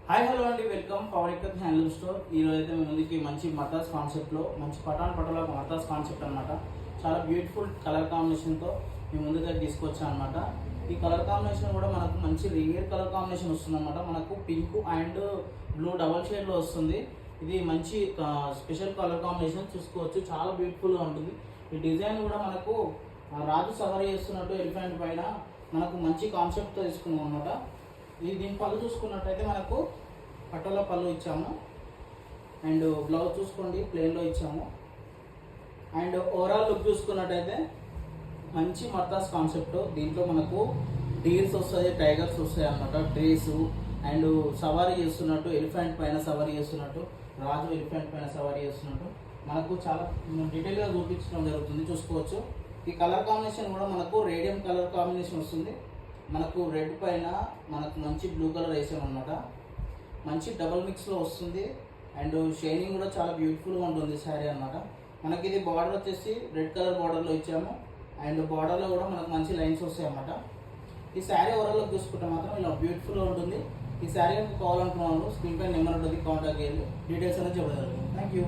Hi hello అండి, welcome power ikat handloom store. ఈరోజు అయితే మీ ముందుకి మంచి మతాస్ కాన్సెప్ట్లో మంచి పటాన్ పటోలా మతాస్ కాన్సెప్ట్ అనమాట. చాలా బ్యూటిఫుల్ కలర్ కాంబినేషన్తో మీ ముందుగా తీసుకొచ్చాను అనమాట. ఈ కలర్ కాంబినేషన్ కూడా మనకు మంచి రేర్ కలర్ కాంబినేషన్ వస్తుంది అనమాట. మనకు పింక్ అండ్ బ్లూ డబల్ షేడ్లో వస్తుంది. ఇది మంచి స్పెషల్ కలర్ కాంబినేషన్ చూసుకోవచ్చు, చాలా బ్యూటిఫుల్గా ఉంటుంది. ఈ డిజైన్ కూడా మనకు రాజు సవారీ చేస్తున్నట్టు ఎలిఫెంట్ పైన మనకు మంచి కాన్సెప్ట్తో తీసుకున్నాం అనమాట. దీని పళ్ళు చూసుకున్నట్టయితే మనకు పటోలా పళ్ళు ఇచ్చాము అండ్ బ్లౌజ్ చూసుకోండి ప్లెయిన్లో ఇచ్చాము. అండ్ ఓవరాల్ లుక్ చూసుకున్నట్టయితే మంచి మర్తాస్ కాన్సెప్ట్. దీంట్లో మనకు డీర్స్ వస్తాయి, టైగర్స్ వస్తాయి అన్నమాట. ట్రీస్ అండ్ సవారీ చేస్తున్నట్టు, ఎలిఫెంట్ పైన సవారీ చేస్తున్నట్టు, రాజు ఎలిఫెంట్ పైన సవారీ చేస్తున్నట్టు మనకు చాలా డీటెయిల్గా చూపించడం జరుగుతుంది. చూసుకోవచ్చు. ఈ కలర్ కాంబినేషన్ కూడా మనకు రేడియం కలర్ కాంబినేషన్ వస్తుంది. మనకు రెడ్ పైన మనకు మంచి బ్లూ కలర్ వేసామన్నమాట. మంచి డబల్ మిక్స్లో వస్తుంది అండ్ షైనింగ్ కూడా చాలా బ్యూటిఫుల్గా ఉంటుంది శారీ అన్నమాట. మనకి ఇది బార్డర్ వచ్చేసి రెడ్ కలర్ బార్డర్లో ఇచ్చాము అండ్ బార్డర్లో కూడా మనకు మంచి లైన్స్ వస్తాయి అన్నమాట. ఈ శారీ ఓవరాల్లో చూసుకుంటే మాత్రం ఇలా బ్యూటిఫుల్గా ఉంటుంది. ఈ శారీ కావాలనుకున్న వాళ్ళు స్క్రీన్ పై నెంబర్ ఉంటుంది, కాంటాక్ట్ చేయాలి, డీటెయిల్స్ అనేది చెప్పగలుగుతాం. Thank you.